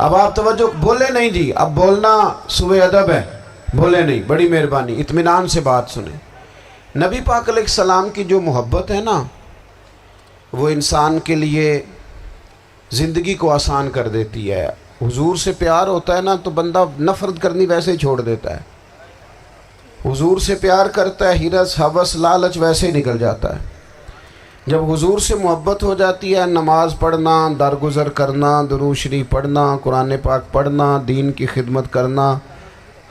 اب آپ توجہ بولے نہیں جی، اب بولنا سوء ادب ہے، بولے نہیں، بڑی مہربانی اطمینان سے بات سنیں۔ نبی پاک علیہ السلام کی جو محبت ہے نا، وہ انسان کے لیے زندگی کو آسان کر دیتی ہے۔ حضور سے پیار ہوتا ہے نا تو بندہ نفرت کرنی ویسے ہی چھوڑ دیتا ہے۔ حضور سے پیار کرتا ہے، ہرس ہوس لالچ ویسے ہی نکل جاتا ہے۔ جب حضور سے محبت ہو جاتی ہے، نماز پڑھنا، درگزر کرنا، درود شریف پڑھنا، قرآن پاک پڑھنا، دین کی خدمت کرنا،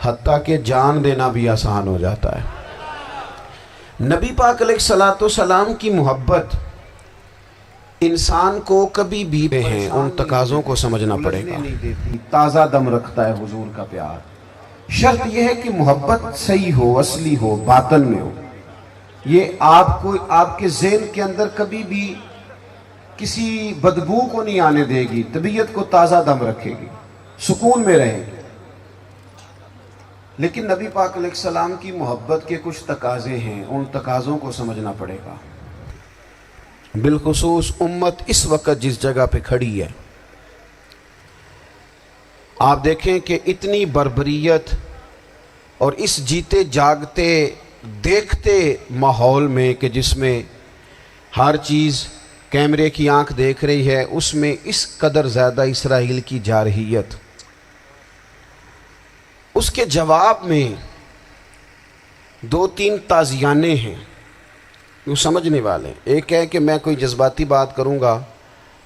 حتیٰ کہ جان دینا بھی آسان ہو جاتا ہے۔ نبی پاک علیہ السلام کی محبت انسان کو کبھی بھی ہیں ان تقاضوں کو سمجھنا پڑے گا، تازہ دم رکھتا ہے حضور کا پیار۔ شرط یہ ہے کہ محبت صحیح ہو، اصلی ہو، باطن میں ہو۔ یہ آپ کے ذہن کے اندر کبھی بھی کسی بدبو کو نہیں آنے دے گی، طبیعت کو تازہ دم رکھے گی، سکون میں رہے گی۔ لیکن نبی پاک علیہ السلام کی محبت کے کچھ تقاضے ہیں، ان تقاضوں کو سمجھنا پڑے گا۔ بالخصوص امت اس وقت جس جگہ پہ کھڑی ہے، آپ دیکھیں کہ اتنی بربریت اور اس جیتے جاگتے دیکھتے ماحول میں کہ جس میں ہر چیز کیمرے کی آنکھ دیکھ رہی ہے، اس میں اس قدر زیادہ اسرائیل کی جارحیت، اس کے جواب میں دو تین تازیانے ہیں وہ سمجھنے والے۔ ایک ہے کہ میں کوئی جذباتی بات کروں گا،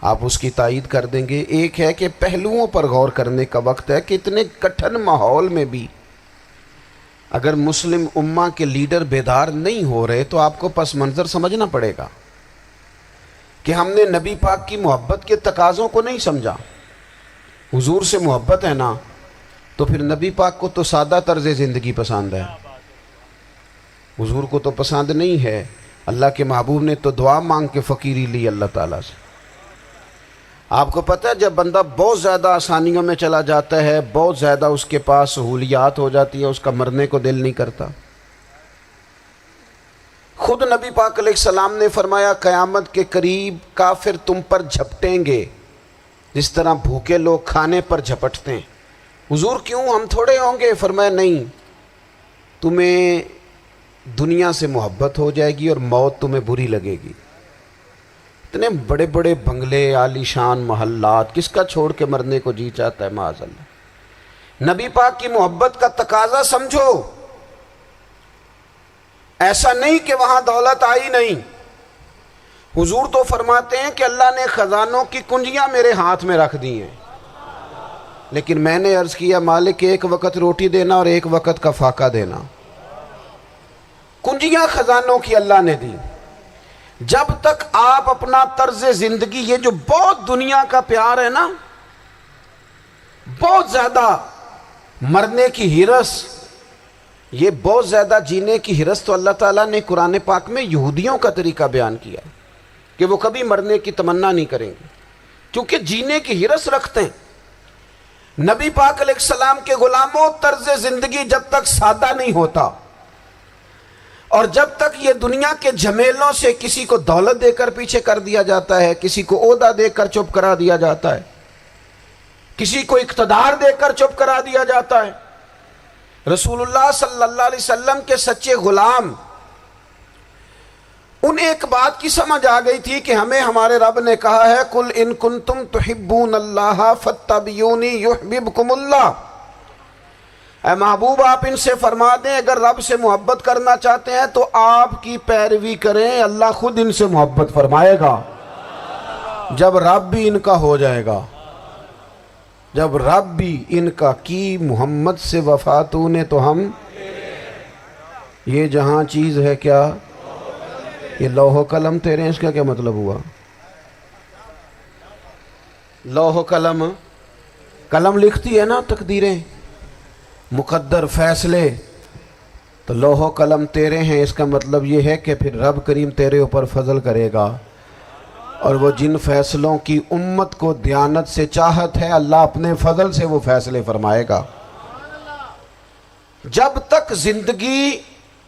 آپ اس کی تائید کر دیں گے۔ ایک ہے کہ پہلوؤں پر غور کرنے کا وقت ہے کہ اتنے کٹھن ماحول میں بھی اگر مسلم امہ کے لیڈر بیدار نہیں ہو رہے تو آپ کو پس منظر سمجھنا پڑے گا کہ ہم نے نبی پاک کی محبت کے تقاضوں کو نہیں سمجھا۔ حضور سے محبت ہے نا تو پھر نبی پاک کو تو سادہ طرز زندگی پسند ہے، حضور کو تو پسند نہیں ہے۔ اللہ کے محبوب نے تو دعا مانگ کے فقیری لی اللہ تعالیٰ سے۔ آپ کو پتہ ہے جب بندہ بہت زیادہ آسانیوں میں چلا جاتا ہے، بہت زیادہ اس کے پاس سہولیات ہو جاتی ہے، اس کا مرنے کو دل نہیں کرتا۔ خود نبی پاک علیہ السلام نے فرمایا قیامت کے قریب کافر تم پر جھپٹیں گے جس طرح بھوکے لوگ کھانے پر جھپٹتے ہیں۔ حضور کیوں، ہم تھوڑے ہوں گے؟ فرمایا نہیں، تمہیں دنیا سے محبت ہو جائے گی اور موت تمہیں بری لگے گی۔ اتنے بڑے بڑے بنگلے، عالی شان محلات، کس کا چھوڑ کے مرنے کو جی چاہتا ہے معاذ اللہ۔ نبی پاک کی محبت کا تقاضا سمجھو، ایسا نہیں کہ وہاں دولت آئی نہیں۔ حضور تو فرماتے ہیں کہ اللہ نے خزانوں کی کنجیاں میرے ہاتھ میں رکھ دی ہیں، لیکن میں نے عرض کیا مالک ایک وقت روٹی دینا اور ایک وقت کا فاقہ دینا۔ کنجیاں خزانوں کی اللہ نے دی۔ جب تک آپ اپنا طرز زندگی، یہ جو بہت دنیا کا پیار ہے نا، بہت زیادہ مرنے کی ہرس، یہ بہت زیادہ جینے کی ہرس تو اللہ تعالیٰ نے قرآن پاک میں یہودیوں کا طریقہ بیان کیا کہ وہ کبھی مرنے کی تمنا نہیں کریں گے کیونکہ جینے کی ہرس رکھتے ہیں۔ نبی پاک علیہ السلام کے غلاموں، طرز زندگی جب تک سادہ نہیں ہوتا اور جب تک یہ دنیا کے جھمیلوں سے کسی کو دولت دے کر پیچھے کر دیا جاتا ہے، کسی کو عہدہ دے کر چپ کرا دیا جاتا ہے، کسی کو اقتدار دے کر چپ کرا دیا جاتا ہے، رسول اللہ صلی اللہ علیہ وسلم کے سچے غلام، انہیں ایک بات کی سمجھ آ گئی تھی کہ ہمیں ہمارے رب نے کہا ہے قُلْ إِن كُنْتُمْ تُحِبُّونَ اللَّهَ فَاتَّبِعُونِي يُحْبِبْكُمُ اللَّهُ۔ اے محبوب آپ ان سے فرما دیں اگر رب سے محبت کرنا چاہتے ہیں تو آپ کی پیروی کریں، اللہ خود ان سے محبت فرمائے گا۔ جب رب بھی ان کا ہو جائے گا، جب رب بھی ان کا کی محمد سے وفاتوں نے تو ہم، یہ جہاں چیز ہے کیا، یہ لوح و قلم تیرے ہیں، اس کا کیا مطلب ہوا؟ لوح و قلم، قلم لکھتی ہے نا تقدیریں، مقدر فیصلے، تو لوح و قلم تیرے ہیں، اس کا مطلب یہ ہے کہ پھر رب کریم تیرے اوپر فضل کرے گا، اور وہ جن فیصلوں کی امت کو دیانت سے چاہت ہے اللہ اپنے فضل سے وہ فیصلے فرمائے گا۔ جب تک زندگی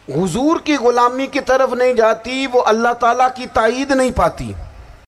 حضور کی غلامی کی طرف نہیں جاتی وہ اللہ تعالیٰ کی تائید نہیں پاتی۔